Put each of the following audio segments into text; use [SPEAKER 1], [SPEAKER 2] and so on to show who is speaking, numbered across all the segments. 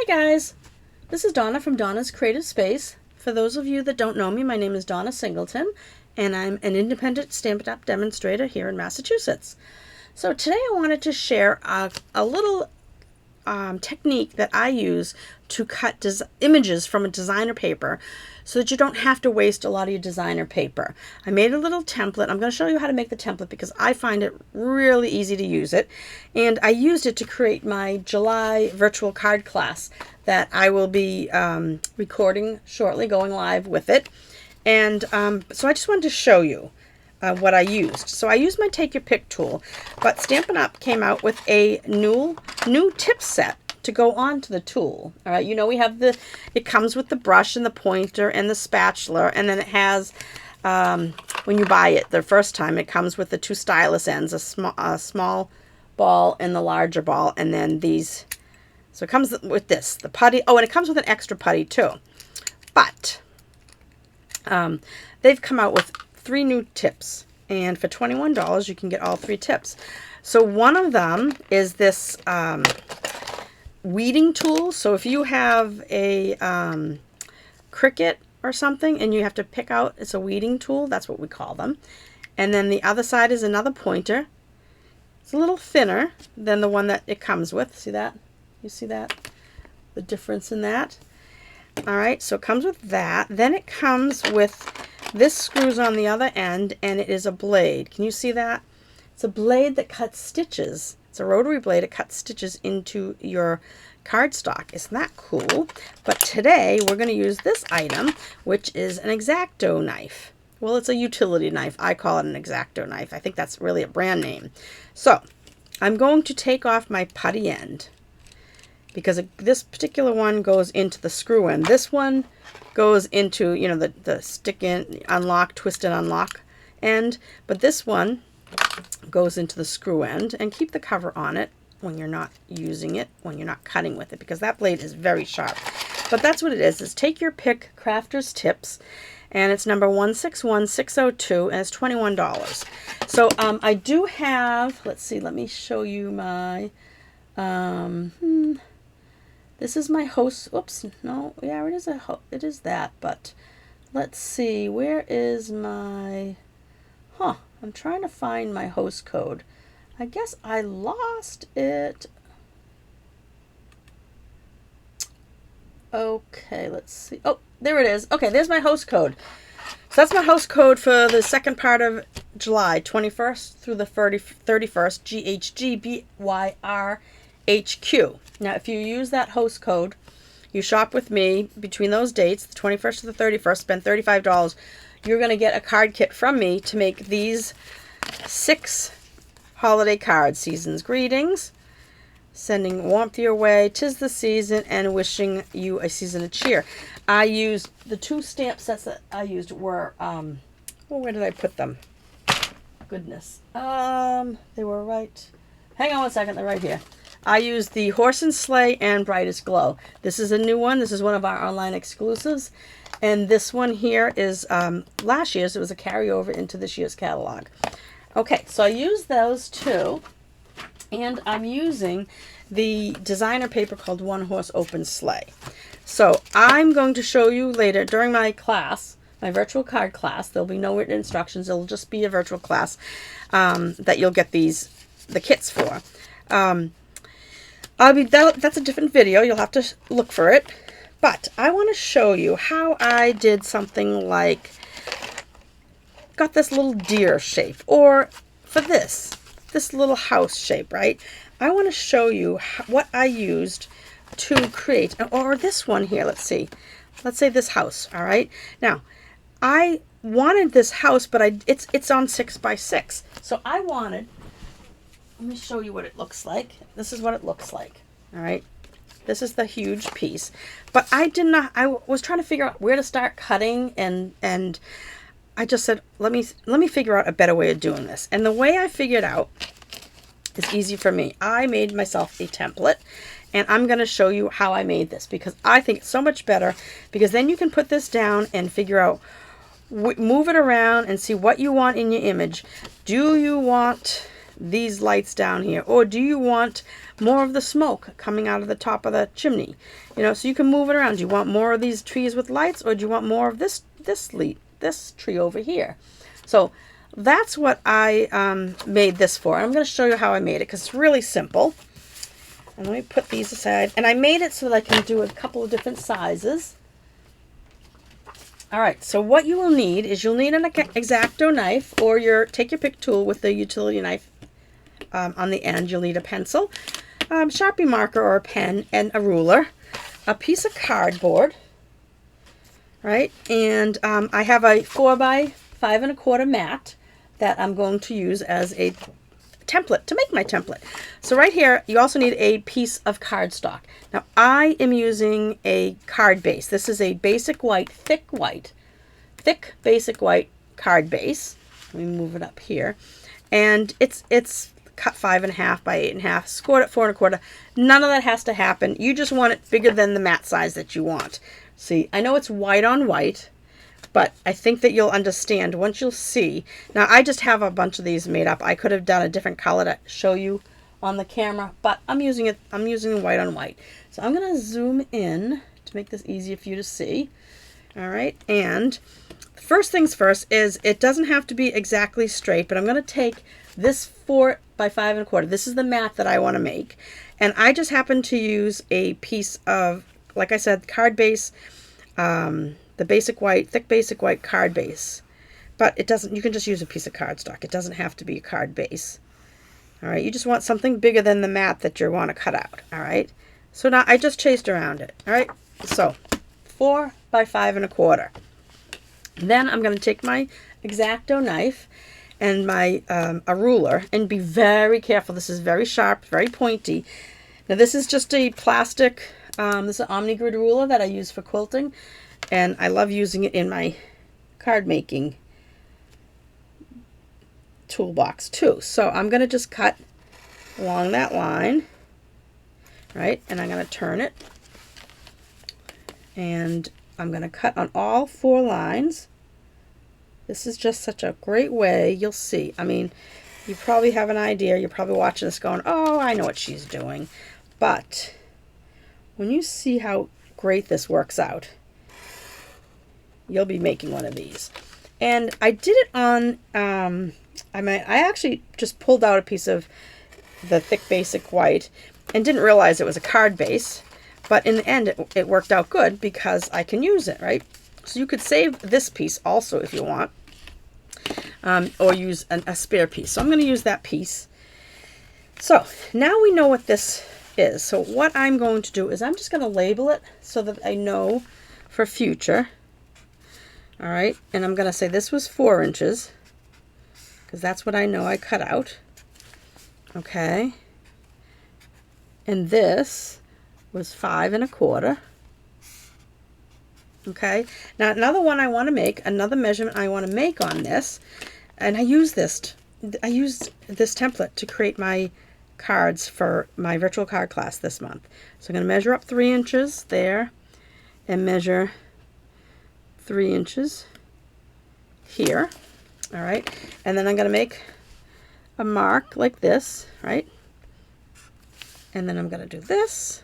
[SPEAKER 1] guys, this is Donna from Donna's Creative Space. For those of you that don't know me, my name is Donna Singleton, and I'm an independent Stampin' Up! Demonstrator here in Massachusetts. So today I wanted to share a little technique that I use to cut images from a designer paper so that you don't have to waste a lot of your designer paper. I made a little template. I'm going to show you how to make the template because I find it really easy to use it. And I used it to create my July virtual card class that I will be recording shortly, going live with it. And so I just wanted to show you what I used. So I used my Take Your Pick tool, but Stampin' Up! Came out with a new tip set to go on to the tool. All right, you know we have it comes with the brush and the pointer and the spatula, and then it has, when you buy it the first time, it comes with the two stylus ends, a small ball and the larger ball, and then these. So it comes with this, the putty. Oh, and it comes with an extra putty too. But they've come out with 3 new tips, and for $21 you can get all 3 tips. So one of them is this weeding tool. So if you have a Cricut or something and you have to pick out, it's a weeding tool, that's what we call them. And then the other side is another pointer. It's a little thinner than the one that it comes with. See that? You see that? The difference in that? All right, so it comes with that. Then it comes with this, screws on the other end, and it is a blade. Can you see that? It's a blade that cuts stitches. It's a rotary blade. It cuts stitches into your cardstock. Isn't that cool? But today we're going to use this item, which is an X-Acto knife. Well, it's a utility knife. I call it an X-Acto knife. I think that's really a brand name. So I'm going to take off my putty end because this particular one goes into the screw end. This one goes into, you know, the stick in, unlock, twist and unlock end. But this one goes into the screw end, and keep the cover on it when you're not using it, when you're not cutting with it, because that blade is very sharp. But that's what it is Take Your Pick Crafter's Tips, and it's number 161602, and it's $21. So I do have, let's see, let me show you my, this is my host, oops, no, yeah, it is that, but let's see, where is my, I'm trying to find my host code. I guess I lost it. Okay, let's see. Oh, there it is. Okay, there's my host code. So that's my host code for the second part of July, 21st through the 31st, GHGBYRHQ. Now, if you use that host code, you shop with me between those dates, the 21st to the 31st, spend $35, you're going to get a card kit from me to make these 6 holiday cards. Season's greetings, sending warmth your way, 'tis the season, and wishing you a season of cheer. I used the 2 stamp sets that I used were, well, where did I put them? Goodness. They were right. Hang on one second, they're right here. I used the Horse and Sleigh and Brightest Glow. This is a new one. This is one of our online exclusives. And this one here is last year's. It was a carryover into this year's catalog. Okay, so I used those 2. And I'm using the designer paper called One Horse Open Sleigh. So I'm going to show you later during my class, my virtual card class. There'll be no written instructions. It'll just be a virtual class that you'll get the kits for. That's a different video. You'll have to look for it. But I want to show you how I did something like, got this little deer shape, or for this little house shape, right? I want to show you what I used to create, or this one here, let's say this house, all right? Now, I wanted this house, but it's on 6x6. So I wanted, let me show you what it looks like. This is what it looks like, all right? This is the huge piece, but I was trying to figure out where to start cutting, and I just said, let me figure out a better way of doing this. And the way I figured out is easy for me. I made myself a template, and I'm going to show you how I made this because I think it's so much better, because then you can put this down and figure out, move it around and see what you want in your image. Do you want these lights down here? Or do you want more of the smoke coming out of the top of the chimney? You know, so you can move it around. Do you want more of these trees with lights, or do you want more of this tree over here? So that's what I made this for. I'm going to show you how I made it because it's really simple. And let me put these aside. And I made it so that I can do a couple of different sizes. All right, so what you will need is you'll need an X-Acto knife, or take your pick tool with the utility knife on the end. You'll need a pencil, Sharpie marker or a pen, and a ruler, a piece of cardboard, right? And I have a 4 by 5 1/4 mat that I'm going to use as a template to make my template. So right here, you also need a piece of cardstock. Now I am using a card base. This is a basic white, thick basic white card base. Let me move it up here. And it's cut 5 1/2 by 8 1/2, scored at 4 1/4. None of that has to happen. You just want it bigger than the mat size that you want. See, I know it's white on white, but I think that you'll understand once you'll see. Now, I just have a bunch of these made up. I could have done a different color to show you on the camera, but I'm using white on white. So I'm going to zoom in to make this easier for you to see. All right, and first things first is it doesn't have to be exactly straight, but I'm going to take this 4 by 5 1/4. This is the mat that I want to make. And I just happen to use a piece of, like I said, card base, the basic white, thick basic white card base. But it doesn't, you can just use a piece of cardstock. It doesn't have to be a card base. All right, you just want something bigger than the mat that you want to cut out. All right, so now I just chased around it. All right, so 4 by 5 1/4. Then I'm going to take my X-Acto knife and my a ruler, and be very careful. This is very sharp, very pointy. Now this is just a plastic, this is an Omni-Grid ruler that I use for quilting, and I love using it in my card making toolbox too. So I'm going to just cut along that line, right, and I'm going to turn it, and I'm going to cut on all 4 lines. This is just such a great way. You'll see. I mean, you probably have an idea. You're probably watching this going, oh, I know what she's doing. But when you see how great this works out, you'll be making one of these. And I did it on, I actually just pulled out a piece of the thick basic white and didn't realize it was a card base. But in the end, it worked out good because I can use it, right? So you could save this piece also if you want, or use a spare piece. So I'm going to use that piece. So now we know what this is. So what I'm going to do is I'm just going to label it so that I know for future. All right, and I'm going to say this was 4 inches because that's what I know I cut out. Okay, and this was 5 1/4. Okay, now another one I want to make, another measurement I want to make on this, and I used this template to create my cards for my virtual card class this month. So I'm going to measure up 3 inches there, and measure 3 inches here. All right, and then I'm going to make a mark like this, right? And then I'm going to do this,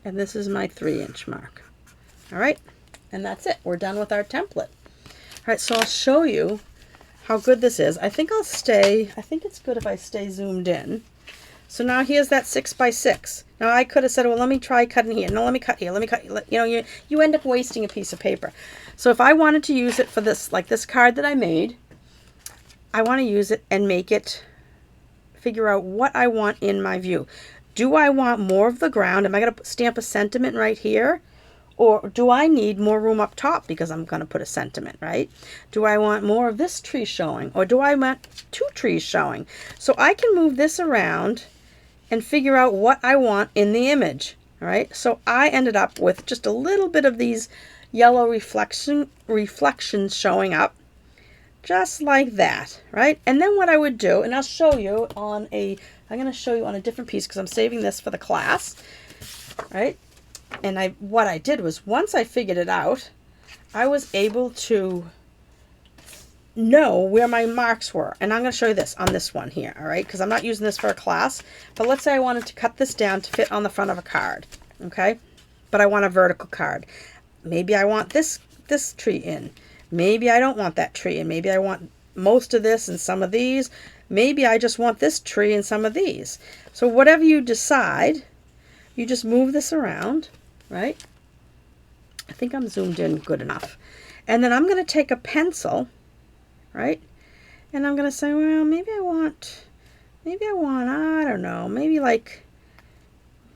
[SPEAKER 1] and this is my 3-inch mark. All right, and that's it. We're done with our template. All right, so I'll show you how good this is. I think it's good if I stay zoomed in. So now here's that 6 by 6. Now I could have said, well, let me try cutting here. No, let me cut here. Let me cut. You know, you end up wasting a piece of paper. So if I wanted to use it for this, like this card that I made, I want to use it and make it, figure out what I want in my view. Do I want more of the ground? Am I going to stamp a sentiment right here? Or do I need more room up top because I'm going to put a sentiment, right? Do I want more of this tree showing? Or do I want 2 trees showing? So I can move this around and figure out what I want in the image, all right? So I ended up with just a little bit of these yellow reflections showing up, just like that, right? And then what I would do, and I'll show you on I'm going to show you on a different piece because I'm saving this for the class, right? And what I did was, once I figured it out, I was able to know where my marks were. And I'm going to show you this on this one here, all right? Because I'm not using this for a class. But let's say I wanted to cut this down to fit on the front of a card, okay? But I want a vertical card. Maybe I want this tree in. Maybe I don't want that tree in. Maybe I want most of this and some of these. Maybe I just want this tree and some of these. So whatever you decide, you just move this around, right? I think I'm zoomed in good enough. And then I'm going to take a pencil, right? And I'm going to say, well, maybe I want, I don't know, maybe like,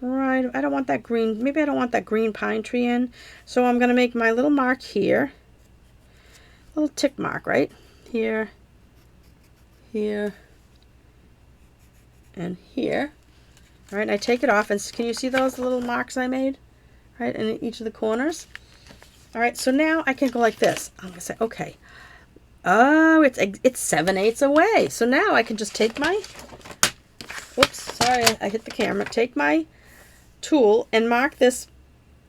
[SPEAKER 1] right, I don't want that green, maybe I don't want that green pine tree in. So I'm going to make my little mark here, little tick mark, right? Here, here, and here. All right, and I take it off, and can you see those little marks I made, right, in each of the corners? All right, so now I can go like this. I'm going to say, okay, oh, it's 7/8 away. So now I can just take my, whoops, sorry, I hit the camera. Take my tool and mark this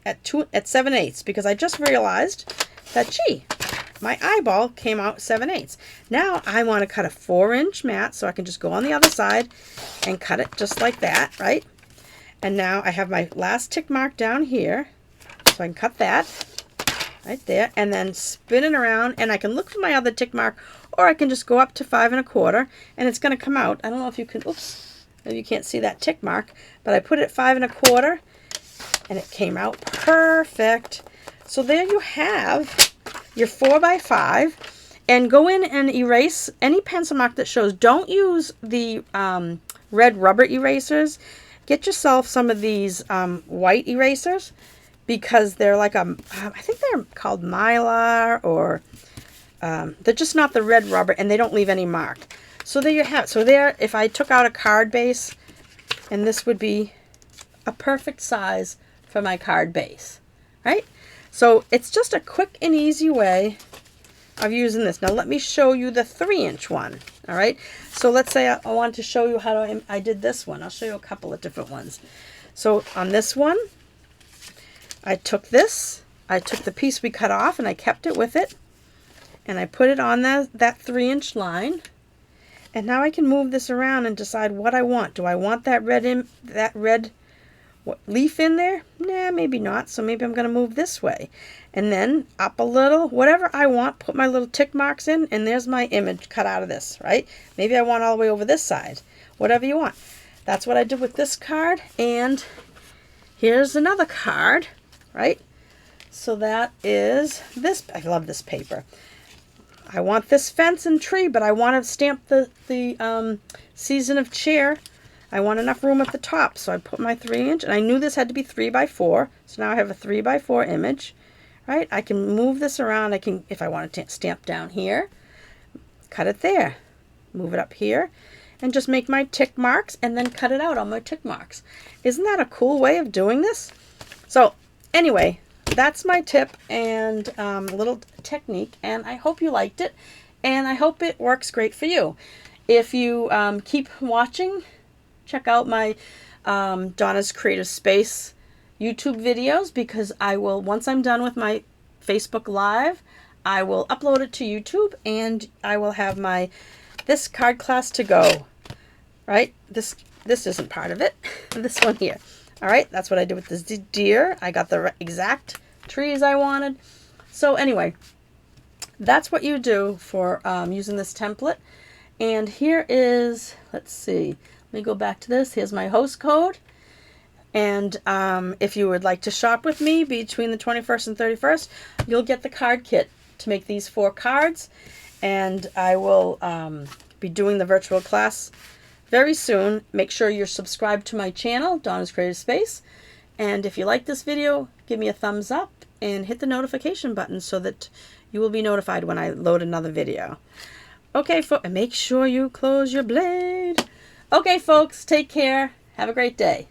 [SPEAKER 1] at 7/8 because I just realized that, gee, my eyeball came out 7/8. Now I want to cut a 4-inch mat, so I can just go on the other side and cut it just like that, right? And now I have my last tick mark down here, so I can cut that right there, and then spin it around, and I can look for my other tick mark, or I can just go up to 5 1/4, and it's going to come out. I don't know if you can, oops, you can't see that tick mark, but I put it at 5 1/4, and it came out perfect. So there you have your 4x5, and go in and erase any pencil mark that shows. Don't use the red rubber erasers. Get yourself some of these white erasers, because they're like I think they're called Mylar, or they're just not the red rubber, and they don't leave any mark. So there you have it. So there, if I took out a card base, and this would be a perfect size for my card base, right? So it's just a quick and easy way of using this. Now let me show you the 3-inch one, all right? So let's say I want to show you how I did this one. I'll show you a couple of different ones. So on this one, I took the piece we cut off, and I kept it with it, and I put it on that 3-inch line, and now I can move this around and decide what I want. Do I want that red leaf in there? Nah, maybe not. So maybe I'm going to move this way, and then up a little, whatever I want. Put my little tick marks in, and there's my image cut out of this, right? Maybe I want all the way over this side. Whatever you want. That's what I did with this card, and here's another card. Right? So that is this. I love this paper. I want this fence and tree, but I want to stamp the season of cheer. I want enough room at the top, so I put my 3-inch, and I knew this had to be 3x4, so now I have a 3x4 image. Right? I can move this around. I can, if I want to stamp down here, cut it there, move it up here, and just make my tick marks, and then cut it out on my tick marks. Isn't that a cool way of doing this? So anyway, that's my tip and little technique, and I hope you liked it, and I hope it works great for you. If you keep watching, check out my Donna's Creative Space YouTube videos, because I will, once I'm done with my Facebook Live, I will upload it to YouTube, and I will have this card class to go. Right? This isn't part of it. This one here. All right, that's what I did with this deer. I got the exact trees I wanted. So anyway, that's what you do for using this template. And here is, let's see, let me go back to this. Here's my host code. And if you would like to shop with me between the 21st and 31st, you'll get the card kit to make these 4 cards. And I will be doing the virtual class very soon. Make sure you're subscribed to my channel, Donna's Creative Space. And if you like this video, give me a thumbs up and hit the notification button so that you will be notified when I load another video. Okay, and make sure you close your blade. Okay, folks, take care. Have a great day.